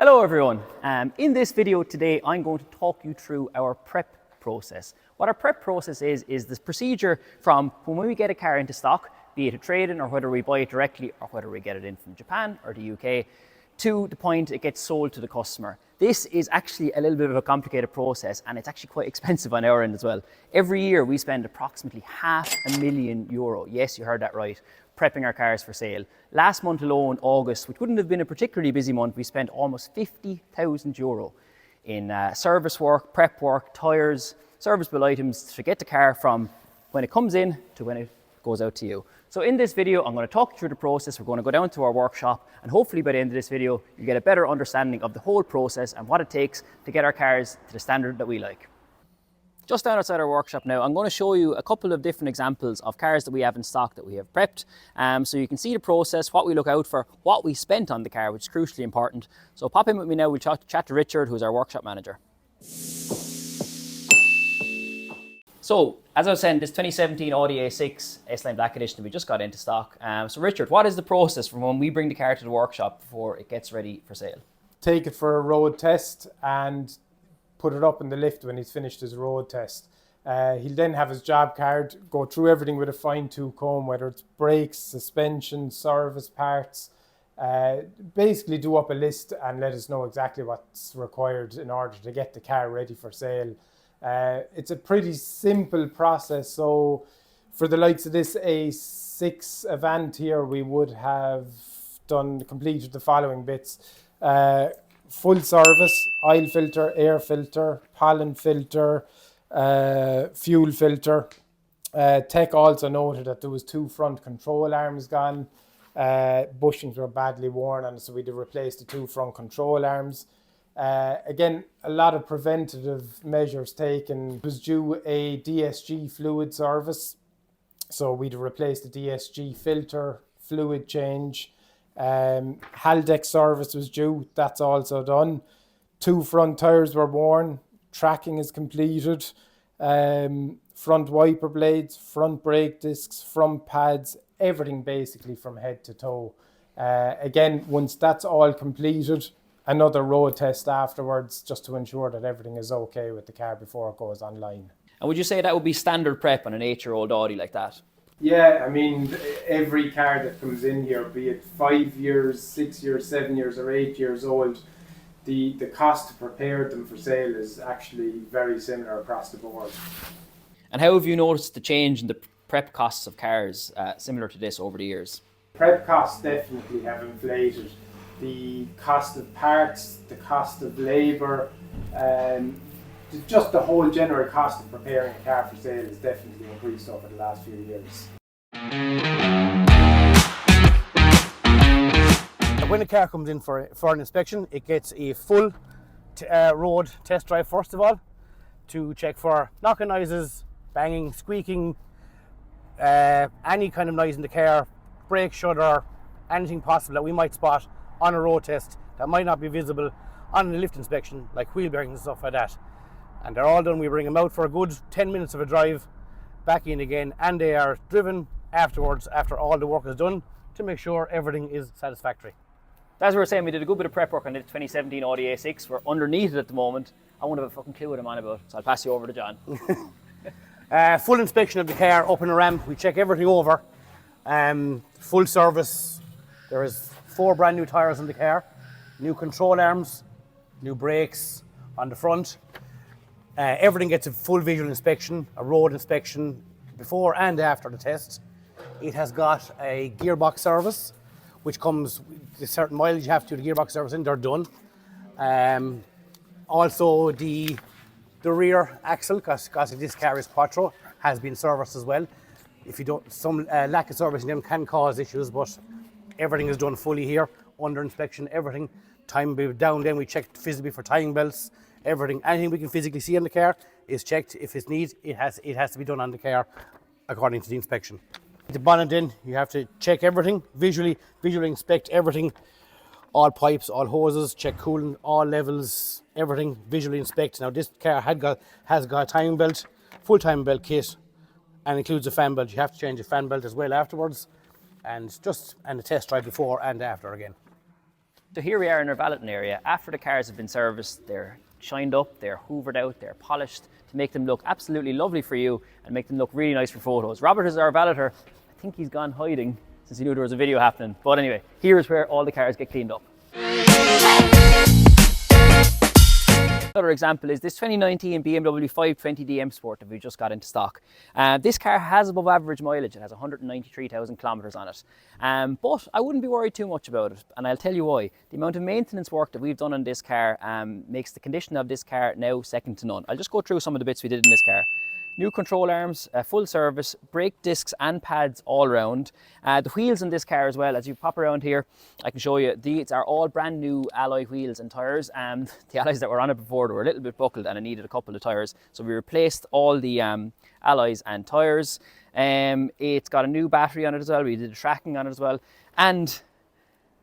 Hello everyone. In this video today, I'm going to talk you through our prep process. What our prep process is this procedure from when we get a car into stock, be it a trade-in or whether we buy it directly or whether we get it in from Japan or the UK, to the point it gets sold to the customer. This is actually a little bit of a complicated process, and it's actually quite expensive on our end as well. Every year we spend approximately €500,000, yes, you heard that right, prepping our cars for sale. Last month alone, August, which wouldn't have been a particularly busy month, we spent almost €50,000 in service work, prep work, tyres, serviceable items to get the car from when it comes in to when it goes out to you. So in this video, I'm going to talk you through the process. We're going to go down to our workshop, and hopefully by the end of this video, you get a better understanding of the whole process and what it takes to get our cars to the standard that we like. Just down outside our workshop now, I'm going to show you a couple of different examples of cars that we have in stock that we have prepped. So you can see the process, what we look out for, what we spent on the car, which is crucially important. So pop in with me now, we'll chat to Richard, who's our workshop manager. So, as I was saying, this 2017 Audi A6 S-Line Black Edition we just got into stock. So Richard, what is the process from when we bring the car to the workshop before it gets ready for sale? Take it for a road test and put it up in the lift when he's finished his road test. He'll then have his job card, go through everything with a fine-tooth comb, whether it's brakes, suspension, service parts. Basically do up a list and let us know exactly what's required in order to get the car ready for sale. It's a pretty simple process. So for the likes of this A6 Avant here, we would have completed the following bits. Full service, oil filter, air filter, pollen filter, fuel filter. Tech also noted that there was 2 front control arms gone. Bushings were badly worn, and so we had to replace the 2 front control arms. Again, a lot of preventative measures taken. It was due a DSG fluid service, so we'd replace the DSG filter, fluid change. Haldex service was due, that's also done. 2 front tyres were worn, tracking is completed. Front wiper blades, front brake discs, front pads, everything basically from head to toe. Again, once that's all completed, another road test afterwards just to ensure that everything is okay with the car before it goes online. And would you say that would be standard prep on an 8-year-old Audi like that? Yeah, I mean, every car that comes in here, be it 5 years, 6 years, 7 years or 8 years old, the cost to prepare them for sale is actually very similar across the board. And how have you noticed the change in the prep costs of cars similar to this over the years? Prep costs definitely have inflated. The cost of parts, the cost of labour, just the whole general cost of preparing a car for sale has definitely increased over the last few years. When the car comes in for an inspection, it gets a full road test drive first of all to check for knocking noises, banging, squeaking, any kind of noise in the car, brake shudder, anything possible that we might spot on a road test that might not be visible on a lift inspection, like wheel bearings and stuff like that. And they're all done. We bring them out for a good 10 minutes of a drive, back in again, and they are driven afterwards after all the work is done to make sure everything is satisfactory. As we were saying, we did a good bit of prep work on the 2017 Audi A6. We're underneath it at the moment. I won't have a fucking clue what I'm on about, so I'll pass you over to John. Full inspection of the car up in a ramp. We check everything over. Full service. There is 4 brand new tyres in the car, new control arms, new brakes on the front. Everything gets a full visual inspection, a road inspection before and after the test. It has got a gearbox service, which comes with a certain mileage you have to do the gearbox service and they're done. Also the rear axle, because this car is quattro, has been serviced as well. If you don't, some lack of servicing them can cause issues, but everything is done fully here, under inspection, everything. Time down, then we check physically for timing belts, everything. Anything we can physically see in the car is checked. If it's needed, it has to be done on the car according to the inspection. The bonnet in, you have to check everything, visually inspect everything, all pipes, all hoses, check coolant, all levels, everything, visually inspect. Now this car has got a timing belt, full timing belt kit, and includes a fan belt. You have to change the fan belt as well afterwards, and a test drive before and after again. So here we are in our valeting area. After the cars have been serviced, they're shined up, they're hoovered out, they're polished to make them look absolutely lovely for you and make them look really nice for photos. Robert is our valeter. I think he's gone hiding since he knew there was a video happening. But anyway, here's where all the cars get cleaned up. Another example is this 2019 BMW 520d M Sport that we just got into stock. This car has above average mileage. It has 193,000 kilometers on it. But I wouldn't be worried too much about it, and I'll tell you why. The amount of maintenance work that we've done on this car makes the condition of this car now second to none. I'll just go through some of the bits we did in this car. New control arms, full service, brake discs and pads all around. The wheels in this car as well, as you pop around here, I can show you, these are all brand new alloy wheels and tyres. The alloys that were on it before, they were a little bit buckled and it needed a couple of tyres. So we replaced all the alloys and tyres. It's got a new battery on it as well. We did the tracking on it as well. And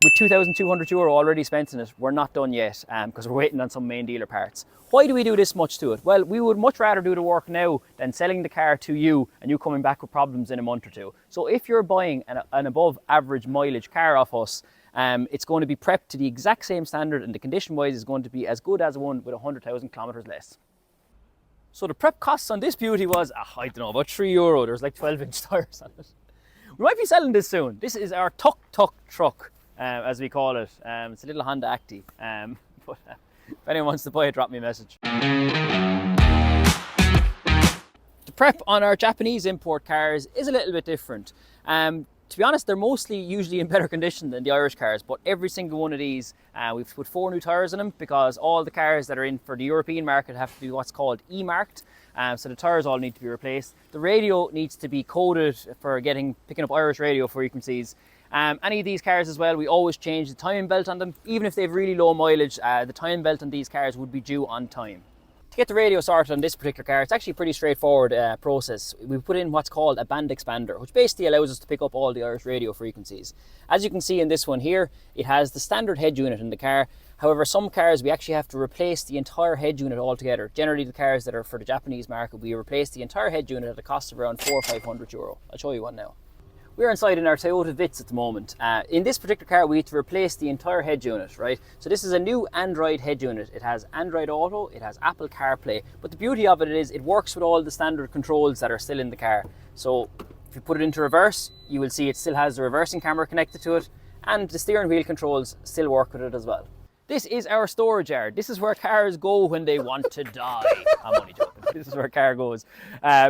with €2,200 already spent in it, we're not done yet because we're waiting on some main dealer parts. Why do we do this much to it? Well, we would much rather do the work now than selling the car to you and you coming back with problems in a month or two. So if you're buying an above average mileage car off us, it's going to be prepped to the exact same standard, and the condition wise is going to be as good as one with 100,000 kilometers less. So the prep costs on this beauty was, I don't know, about €3. There's like 12-inch tires on it. We might be selling this soon. This is our tuk-tuk truck, as we call it. It's a little Honda Acti. But if anyone wants to buy it, drop me a message. The prep on our Japanese import cars is a little bit different. To be honest, they're usually in better condition than the Irish cars, but every single one of these, we've put 4 new tyres in them because all the cars that are in for the European market have to be what's called E-marked. So the tyres all need to be replaced. The radio needs to be coded for picking up Irish radio frequencies. Any of these cars as well, we always change the timing belt on them. Even if they have really low mileage, the timing belt on these cars would be due on time. To get the radio sorted on this particular car, it's actually a pretty straightforward process. We put in what's called a band expander, which basically allows us to pick up all the Irish radio frequencies. As you can see in this one here, it has the standard head unit in the car. However, some cars we actually have to replace the entire head unit altogether. Generally the cars that are for the Japanese market, we replace the entire head unit at a cost of around €400 or €500. I'll show you one now. We're inside in our Toyota Vitz at the moment. In this particular car, we need to replace the entire head unit, right? So this is a new Android head unit. It has Android Auto, it has Apple CarPlay, but the beauty of it is it works with all the standard controls that are still in the car. So if you put it into reverse, you will see it still has the reversing camera connected to it, and the steering wheel controls still work with it as well. This is our storage yard. This is where cars go when they want to die. I'm only joking. This is where a car goes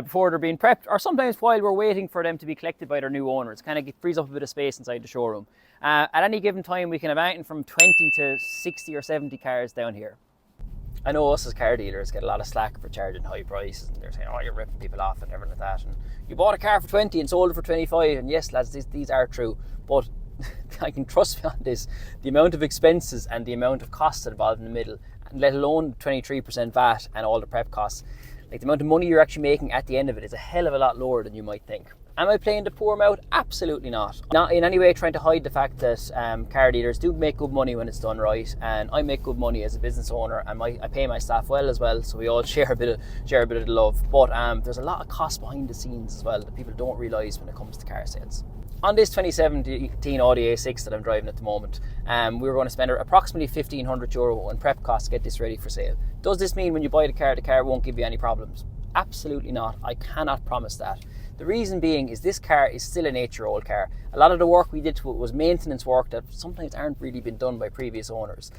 before they're being prepped, or sometimes while we're waiting for them to be collected by their new owners. Kind of frees up a bit of space inside the showroom. At any given time, we can have anything from 20 to 60 or 70 cars down here. I know us as car dealers get a lot of slack for charging high prices, and they're saying, oh, you're ripping people off and everything like that. And you bought a car for 20 and sold it for 25. And yes, lads, these are true. But I can trust me on this, the amount of expenses and the amount of costs involved in the middle, and let alone 23% VAT and all the prep costs, like the amount of money you're actually making at the end of it is a hell of a lot lower than you might think. Am I playing the poor mouth? Absolutely not. Not in any way trying to hide the fact that car dealers do make good money when it's done right, and I make good money as a business owner, and I pay my staff well as well, so we all share a bit of the love. But there's a lot of cost behind the scenes as well that people don't realise when it comes to car sales. On this 2017 Audi A6 that I'm driving at the moment, we're going to spend approximately €1,500 on prep costs to get this ready for sale. Does this mean when you buy the car won't give you any problems? Absolutely not. I cannot promise that. The reason being is this car is still an 8-year-old car. A lot of the work we did to it was maintenance work that sometimes aren't really been done by previous owners.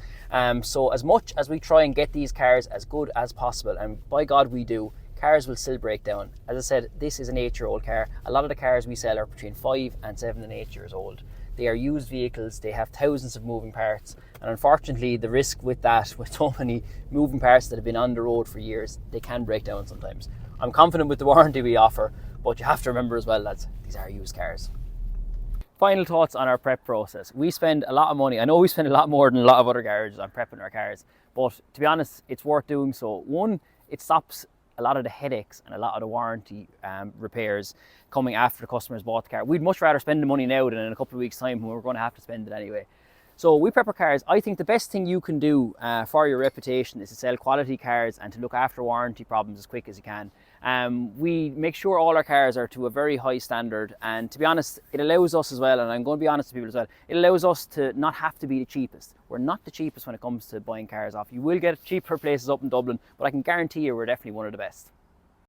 So as much as we try and get these cars as good as possible, and by God we do, cars will still break down. As I said, this is an 8-year-old car. A lot of the cars we sell are between 5 and 7 and 8 years old. They are used vehicles, they have thousands of moving parts, and unfortunately the risk with that, with so many moving parts that have been on the road for years, they can break down sometimes. I'm confident with the warranty we offer, but you have to remember as well, lads, these are used cars. Final thoughts on our prep process. We spend a lot of money. I know we spend a lot more than a lot of other garages on prepping our cars, but to be honest, it's worth doing so. One, it stops a lot of the headaches and a lot of the warranty repairs coming after the customer's bought the car. We'd much rather spend the money now than in a couple of weeks' time when we're going to have to spend it anyway. So we prep our cars. I think the best thing you can do for your reputation is to sell quality cars and to look after warranty problems as quick as you can. We make sure all our cars are to a very high standard, and to be honest, it allows us as well, and I'm going to be honest to people as well, it allows us to not have to be the cheapest. We're not the cheapest when it comes to buying cars off. You will get cheaper places up in Dublin, but I can guarantee you we're definitely one of the best.